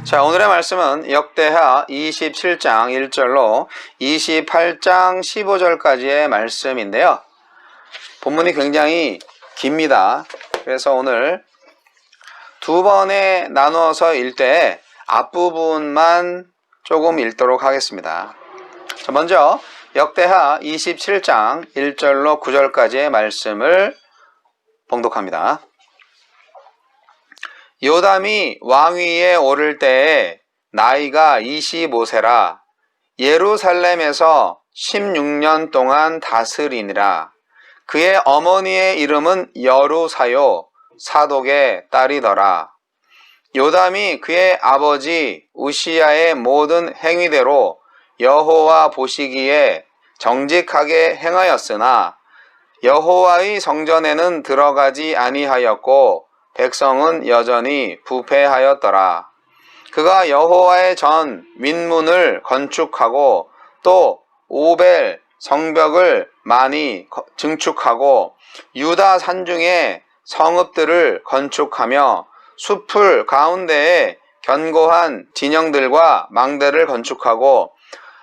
자, 오늘의 말씀은 역대하 27장 1절로 28장 15절까지의 말씀인데요. 본문이 굉장히 깁니다. 그래서 오늘 두 번에 나누어서 읽되 앞부분만 조금 읽도록 하겠습니다. 자, 먼저 역대하 27장 1절로 9절까지의 말씀을 봉독합니다. 요담이 왕위에 오를 때에 나이가 25세라 예루살렘에서 16년 동안 다스리니라. 그의 어머니의 이름은 여루사요 사독의 딸이더라. 요담이 그의 아버지 우시야의 모든 행위대로 여호와 보시기에 정직하게 행하였으나 여호와의 성전에는 들어가지 아니하였고 백성은 여전히 부패하였더라. 그가 여호와의 전 윗문을 건축하고 또 오벨 성벽을 많이 증축하고 유다 산중에 성읍들을 건축하며 숲을 가운데에 견고한 진영들과 망대를 건축하고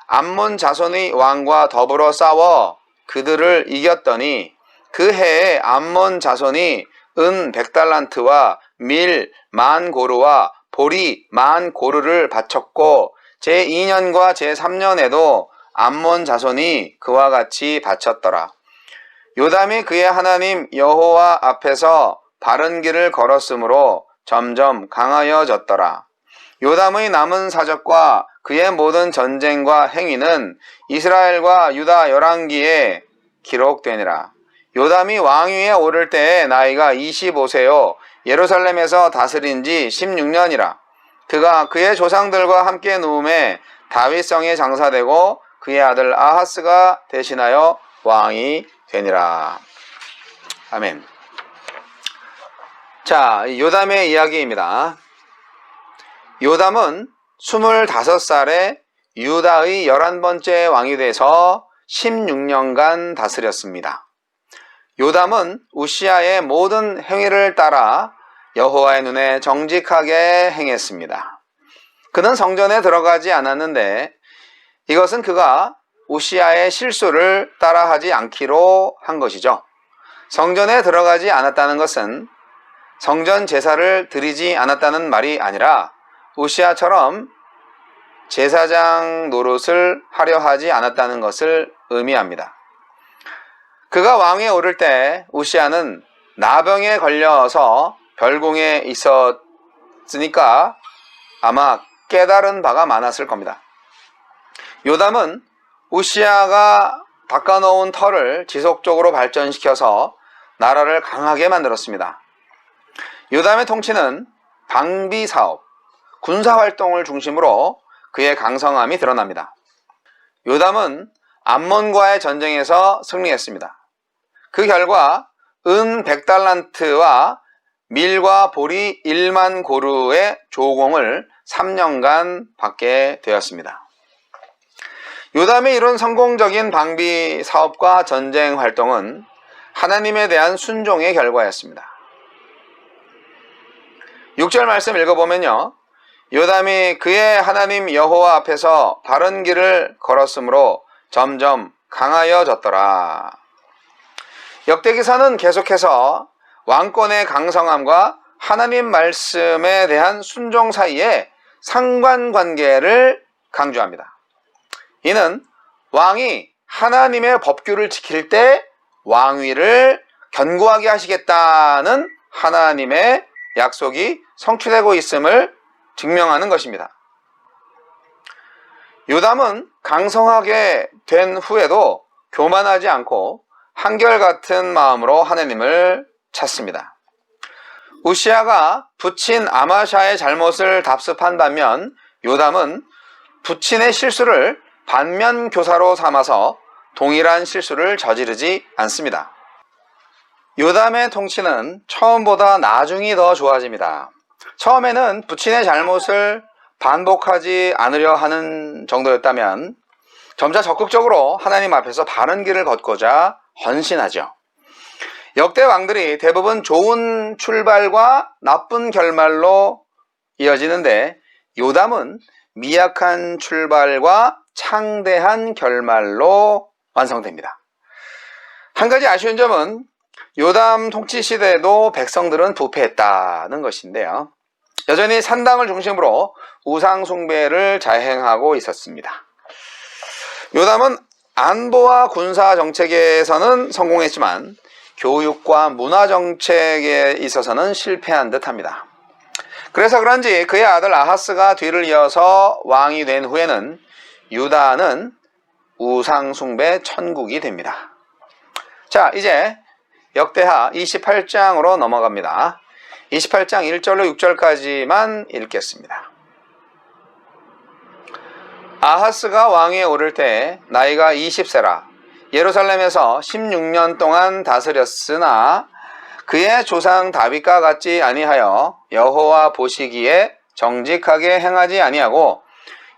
암몬 자손의 왕과 더불어 싸워 그들을 이겼더니 그 해에 암몬 자손이 은 100달란트와 밀 10,000고르와 보리 10,000고르를 바쳤고 제2년과 제3년에도 암몬 자손이 그와 같이 바쳤더라. 요담이 그의 하나님 여호와 앞에서 바른 길을 걸었으므로 점점 강하여졌더라. 요담의 남은 사적과 그의 모든 전쟁과 행위는 이스라엘과 유다 열왕기에 기록되니라. 요담이 왕위에 오를 때에 나이가 25세요 예루살렘에서 다스린 지 16년이라. 그가 그의 조상들과 함께 누움에 다윗성에 장사되고 그의 아들 아하스가 대신하여 왕이 되니라. 아멘. 자, 요담의 이야기입니다. 요담은 25살에 유다의 11번째 왕이 돼서 16년간 다스렸습니다. 요담은 우시야의 모든 행위를 따라 여호와의 눈에 정직하게 행했습니다. 그는 성전에 들어가지 않았는데 이것은 그가 우시야의 실수를 따라하지 않기로 한 것이죠. 성전에 들어가지 않았다는 것은 성전 제사를 드리지 않았다는 말이 아니라 우시야처럼 제사장 노릇을 하려 하지 않았다는 것을 의미합니다. 그가 왕위에 오를 때 우시야는 나병에 걸려서 별궁에 있었으니까 아마 깨달은 바가 많았을 겁니다. 요담은 우시야가 닦아놓은 터를 지속적으로 발전시켜서 나라를 강하게 만들었습니다. 요담의 통치는 방비사업, 군사활동을 중심으로 그의 강성함이 드러납니다. 요담은 암몬과의 전쟁에서 승리했습니다. 그 결과 은 100달란트와 밀과 보리 10,000고르의 조공을 3년간 받게 되었습니다. 요담이 이룬 성공적인 방비 사업과 전쟁 활동은 하나님에 대한 순종의 결과였습니다. 6절 말씀 읽어보면요. 요담이 그의 하나님 여호와 앞에서 바른 길을 걸었으므로 점점 강하여졌더라. 역대기사는 계속해서 왕권의 강성함과 하나님 말씀에 대한 순종 사이에 상관관계를 강조합니다. 이는 왕이 하나님의 법규를 지킬 때 왕위를 견고하게 하시겠다는 하나님의 약속이 성취되고 있음을 증명하는 것입니다. 요담은 강성하게 된 후에도 교만하지 않고 한결같은 마음으로 하나님을 찾습니다. 우시야가 부친 아마샤의 잘못을 답습한 반면 요담은 부친의 실수를 반면교사로 삼아서 동일한 실수를 저지르지 않습니다. 요담의 통치는 처음보다 나중이 더 좋아집니다. 처음에는 부친의 잘못을 반복하지 않으려 하는 정도였다면 점차 적극적으로 하나님 앞에서 바른 길을 걷고자 헌신하죠. 역대 왕들이 대부분 좋은 출발과 나쁜 결말로 이어지는데 요담은 미약한 출발과 창대한 결말로 완성됩니다. 한 가지 아쉬운 점은 요담 통치 시대에도 백성들은 부패했다는 것인데요. 여전히 산당을 중심으로 우상 숭배를 자행하고 있었습니다. 요담은 안보와 군사 정책에서는 성공했지만 교육과 문화 정책에 있어서는 실패한 듯합니다. 그래서 그런지 그의 아들 아하스가 뒤를 이어서 왕이 된 후에는 유다는 우상 숭배 천국이 됩니다. 자, 이제 역대하 28장으로 넘어갑니다. 28장 1절로 6절까지만 읽겠습니다. 아하스가 왕위에 오를 때 나이가 20세라 예루살렘에서 16년 동안 다스렸으나 그의 조상 다윗과 같지 아니하여 여호와 보시기에 정직하게 행하지 아니하고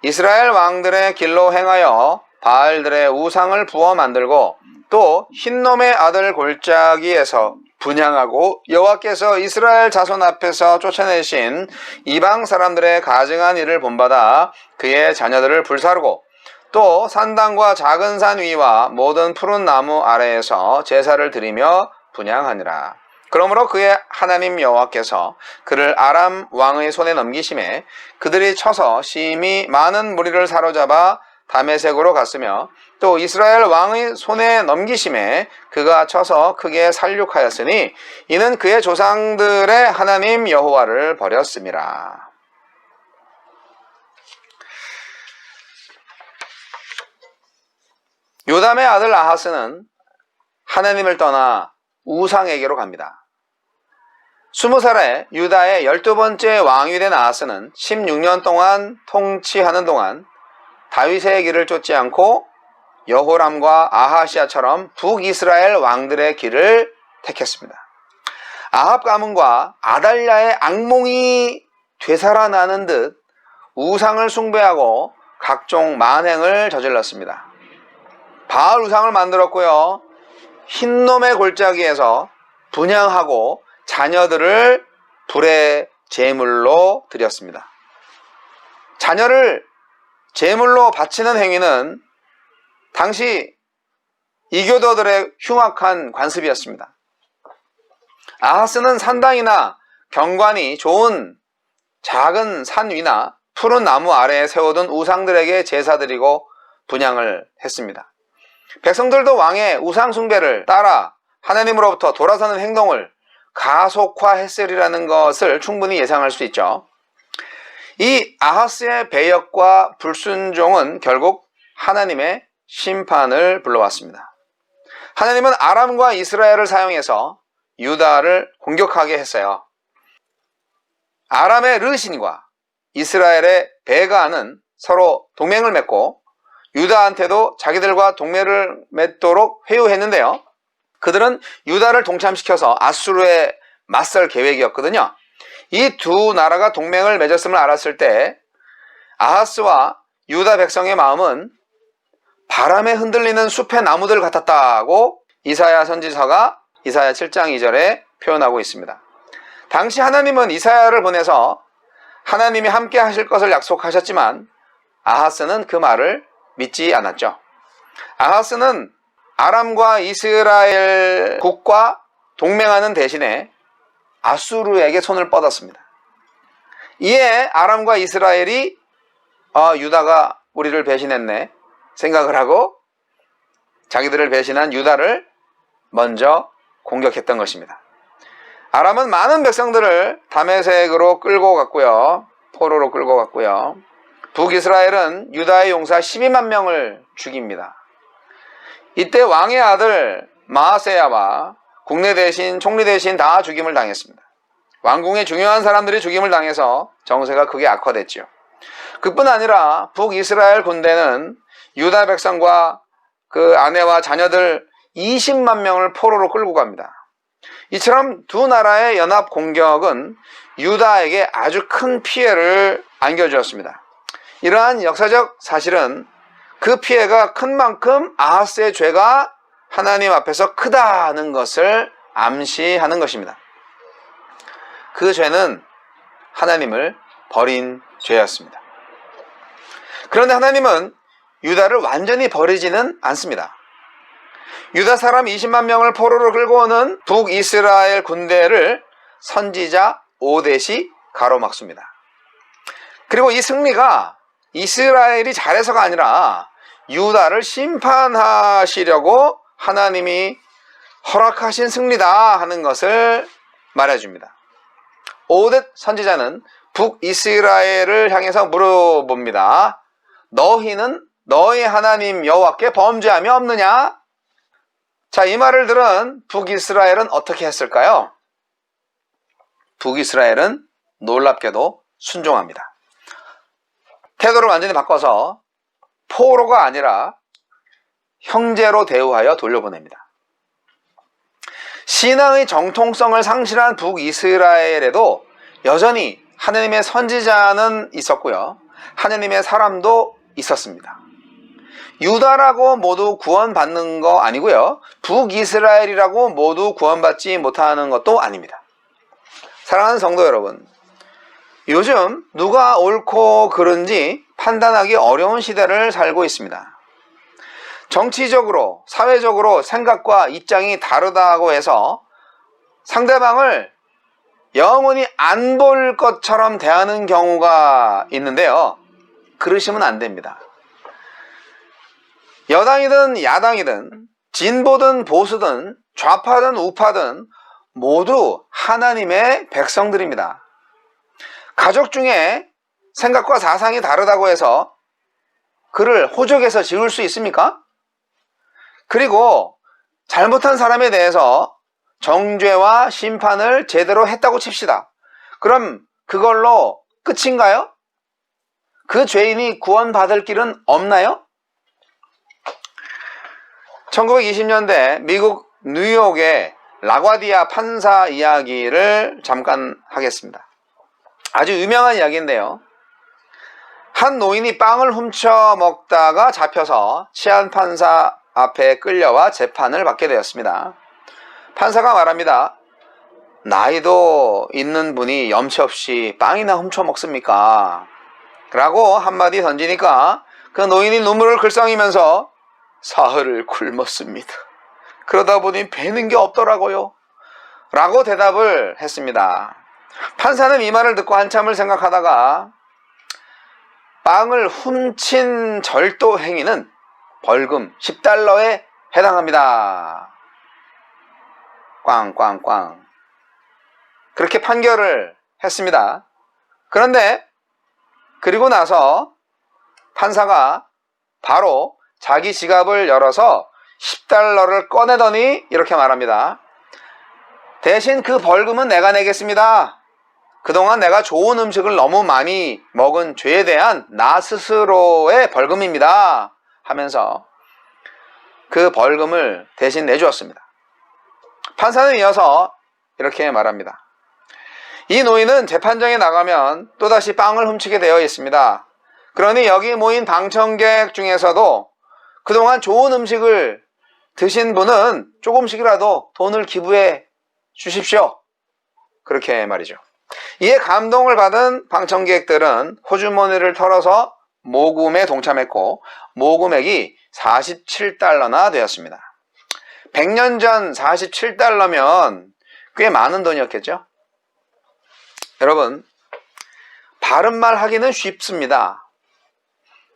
이스라엘 왕들의 길로 행하여 바알들의 우상을 부어 만들고 또 흰놈의 아들 골짜기에서 분향하고 여호와께서 이스라엘 자손 앞에서 쫓아내신 이방 사람들의 가증한 일을 본받아 그의 자녀들을 불사르고 또 산당과 작은 산 위와 모든 푸른 나무 아래에서 제사를 드리며 분향하니라. 그러므로 그의 하나님 여호와께서 그를 아람 왕의 손에 넘기심에 그들이 쳐서 심히 많은 무리를 사로잡아 다메섹으로 갔으며 또 이스라엘 왕의 손에 넘기심에 그가 쳐서 크게 살육하였으니 이는 그의 조상들의 하나님 여호와를 버렸음이라. 요담의 아들 아하스는 하나님을 떠나 우상에게로 갑니다. 20살에 유다의 12번째 왕이 된 아하스는 16년 동안 통치하는 동안 다윗의 길을 쫓지 않고 여호람과 아하시아처럼 북이스라엘 왕들의 길을 택했습니다. 아합 가문과 아달랴의 악몽이 되살아나는 듯 우상을 숭배하고 각종 만행을 저질렀습니다. 바알 우상을 만들었고요. 흰놈의 골짜기에서 분향하고 자녀들을 불의 제물로 드렸습니다. 자녀를 제물로 바치는 행위는 당시 이교도들의 흉악한 관습이었습니다. 아하스는 산당이나 경관이 좋은 작은 산 위나 푸른 나무 아래에 세워둔 우상들에게 제사드리고 분향을 했습니다. 백성들도 왕의 우상 숭배를 따라 하나님으로부터 돌아서는 행동을 가속화했으리라는 것을 충분히 예상할 수 있죠. 이 아하스의 배역과 불순종은 결국 하나님의 심판을 불러왔습니다. 하나님은 아람과 이스라엘을 사용해서 유다를 공격하게 했어요. 아람의 르신과 이스라엘의 베가는 서로 동맹을 맺고 유다한테도 자기들과 동맹을 맺도록 회유했는데요. 그들은 유다를 동참시켜서 아수르에 맞설 계획이었거든요. 이 두 나라가 동맹을 맺었음을 알았을 때 아하스와 유다 백성의 마음은 바람에 흔들리는 숲의 나무들 같았다고 이사야 선지서가 이사야 7장 2절에 표현하고 있습니다. 당시 하나님은 이사야를 보내서 하나님이 함께 하실 것을 약속하셨지만 아하스는 그 말을 믿지 않았죠. 아하스는 아람과 이스라엘 국과 동맹하는 대신에 아수르에게 손을 뻗었습니다. 이에 아람과 이스라엘이 유다가 우리를 배신했네 생각을 하고 자기들을 배신한 유다를 먼저 공격했던 것입니다. 아람은 많은 백성들을 다메섹으로 끌고 갔고요. 포로로 끌고 갔고요. 북이스라엘은 유다의 용사 12만 명을 죽입니다. 이때 왕의 아들 마아세야와 국내 대신 총리 대신 다 죽임을 당했습니다. 왕궁의 중요한 사람들이 죽임을 당해서 정세가 크게 악화됐죠. 그뿐 아니라 북이스라엘 군대는 유다 백성과 그 아내와 자녀들 20만 명을 포로로 끌고 갑니다. 이처럼 두 나라의 연합 공격은 유다에게 아주 큰 피해를 안겨주었습니다. 이러한 역사적 사실은 그 피해가 큰 만큼 아하스의 죄가 하나님 앞에서 크다는 것을 암시하는 것입니다. 그 죄는 하나님을 버린 죄였습니다. 그런데 하나님은 유다를 완전히 버리지는 않습니다. 유다 사람 20만 명을 포로로 끌고 오는 북이스라엘 군대를 선지자 오뎃이 가로막습니다. 그리고 이 승리가 이스라엘이 잘해서가 아니라 유다를 심판하시려고 하나님이 허락하신 승리다 하는 것을 말해줍니다. 오뎃 선지자는 북이스라엘을 향해서 물어봅니다. 너희는 너희 하나님 여호와께 범죄함이 없느냐? 자, 이 말을 들은 북이스라엘은 어떻게 했을까요? 북이스라엘은 놀랍게도 순종합니다. 태도를 완전히 바꿔서 포로가 아니라 형제로 대우하여 돌려보냅니다. 신앙의 정통성을 상실한 북이스라엘에도 여전히 하나님의 선지자는 있었고요. 하나님의 사람도 있었습니다. 유다라고 모두 구원받는 거 아니고요. 북이스라엘이라고 모두 구원받지 못하는 것도 아닙니다. 사랑하는 성도 여러분, 요즘 누가 옳고 그른지 판단하기 어려운 시대를 살고 있습니다. 정치적으로, 사회적으로 생각과 입장이 다르다고 해서 상대방을 영원히 안 볼 것처럼 대하는 경우가 있는데요. 그러시면 안 됩니다. 여당이든 야당이든 진보든 보수든 좌파든 우파든 모두 하나님의 백성들입니다. 가족 중에 생각과 사상이 다르다고 해서 그를 호적에서 지울 수 있습니까? 그리고 잘못한 사람에 대해서 정죄와 심판을 제대로 했다고 칩시다. 그럼 그걸로 끝인가요? 그 죄인이 구원받을 길은 없나요? 1920년대 미국 뉴욕의 라과디아 판사 이야기를 잠깐 하겠습니다. 아주 유명한 이야기인데요. 한 노인이 빵을 훔쳐 먹다가 잡혀서 치안판사 앞에 끌려와 재판을 받게 되었습니다. 판사가 말합니다. 나이도 있는 분이 염치 없이 빵이나 훔쳐 먹습니까? 라고 한마디 던지니까 그 노인이 눈물을 글썽이면서 사흘을 굶었습니다. 그러다 보니 배는 게 없더라고요. 라고 대답을 했습니다. 판사는 이 말을 듣고 한참을 생각하다가 빵을 훔친 절도 행위는 벌금 10달러에 해당합니다. 꽝꽝꽝. 그렇게 판결을 했습니다. 그런데 그리고 나서 판사가 바로 자기 지갑을 열어서 10달러를 꺼내더니 이렇게 말합니다. 대신 그 벌금은 내가 내겠습니다. 그동안 내가 좋은 음식을 너무 많이 먹은 죄에 대한 나 스스로의 벌금입니다. 하면서 그 벌금을 대신 내주었습니다. 판사는 이어서 이렇게 말합니다. 이 노인은 재판정에 나가면 또다시 빵을 훔치게 되어 있습니다. 그러니 여기 모인 방청객 중에서도 그동안 좋은 음식을 드신 분은 조금씩이라도 돈을 기부해 주십시오. 그렇게 말이죠. 이에 감동을 받은 방청객들은 호주머니를 털어서 모금에 동참했고 모금액이 47달러나 되었습니다. 100년 전 47달러면 꽤 많은 돈이었겠죠? 여러분, 바른 말 하기는 쉽습니다.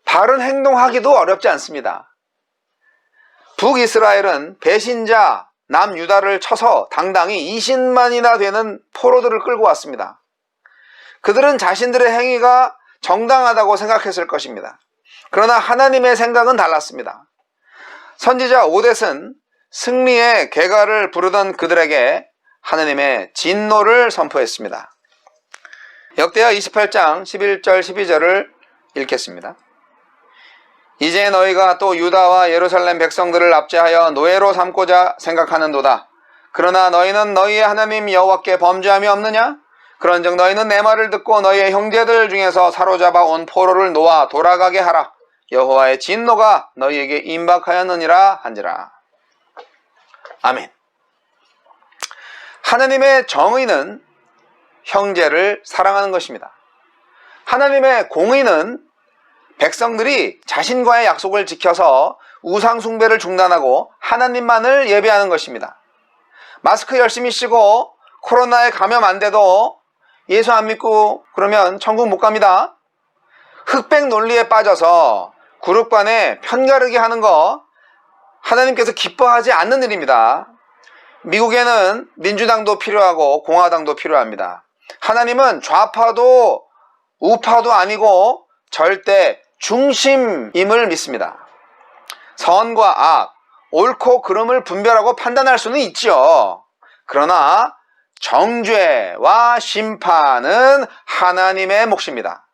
바른 행동하기도 어렵지 않습니다. 북이스라엘은 배신자 남유다를 쳐서 당당히 20만이나 되는 포로들을 끌고 왔습니다. 그들은 자신들의 행위가 정당하다고 생각했을 것입니다. 그러나 하나님의 생각은 달랐습니다. 선지자 오뎃은 승리의 개가를 부르던 그들에게 하나님의 진노를 선포했습니다. 역대하 28장 11절 12절을 읽겠습니다. 이제 너희가 또 유다와 예루살렘 백성들을 압제하여 노예로 삼고자 생각하는도다. 그러나 너희는 너희의 하나님 여호와께 범죄함이 없느냐? 그런즉 너희는 내 말을 듣고 너희의 형제들 중에서 사로잡아 온 포로를 놓아 돌아가게 하라. 여호와의 진노가 너희에게 임박하였느니라 한지라. 아멘. 하나님의 정의는 형제를 사랑하는 것입니다. 하나님의 공의는 백성들이 자신과의 약속을 지켜서 우상 숭배를 중단하고 하나님만을 예배하는 것입니다. 마스크 열심히 쓰고 코로나에 감염 안 돼도 예수 안 믿고 그러면 천국 못 갑니다. 흑백 논리에 빠져서 그룹 간에 편가르기 하는 거 하나님께서 기뻐하지 않는 일입니다. 미국에는 민주당도 필요하고 공화당도 필요합니다. 하나님은 좌파도 우파도 아니고 절대 중심임을 믿습니다. 선과 악, 옳고 그름을 분별하고 판단할 수는 있죠. 그러나 정죄와 심판은 하나님의 몫입니다.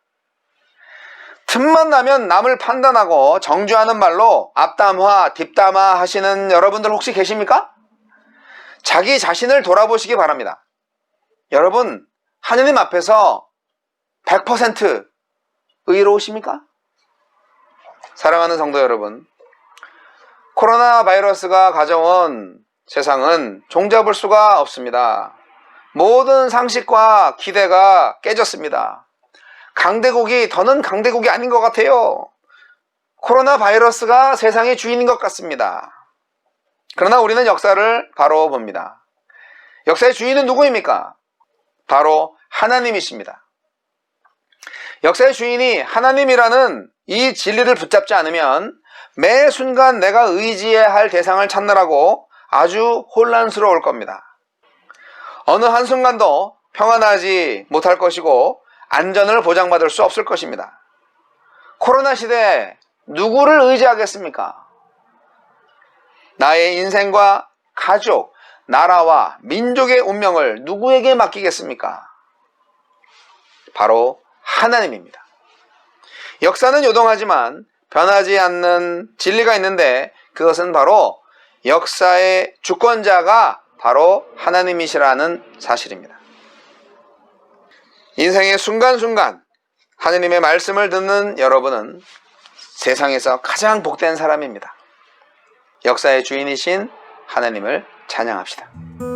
틈만 나면 남을 판단하고 정죄하는 말로 앞담화, 뒷담화 하시는 여러분들 혹시 계십니까? 자기 자신을 돌아보시기 바랍니다. 여러분, 하느님 앞에서 100% 의로우십니까? 사랑하는 성도 여러분, 코로나 바이러스가 가져온 세상은 종잡을 수가 없습니다. 모든 상식과 기대가 깨졌습니다. 강대국이 더는 강대국이 아닌 것 같아요. 코로나 바이러스가 세상의 주인인 것 같습니다. 그러나 우리는 역사를 바로 봅니다. 역사의 주인은 누구입니까? 바로 하나님이십니다. 역사의 주인이 하나님이라는 이 진리를 붙잡지 않으면 매 순간 내가 의지해야 할 대상을 찾느라고 아주 혼란스러울 겁니다. 어느 한순간도 평안하지 못할 것이고 안전을 보장받을 수 없을 것입니다. 코로나 시대에 누구를 의지하겠습니까? 나의 인생과 가족, 나라와 민족의 운명을 누구에게 맡기겠습니까? 바로 하나님입니다. 역사는 요동하지만 변하지 않는 진리가 있는데 그것은 바로 역사의 주권자가 바로 하나님이시라는 사실입니다. 인생의 순간순간 하나님의 말씀을 듣는 여러분은 세상에서 가장 복된 사람입니다. 역사의 주인이신 하나님을 찬양합시다.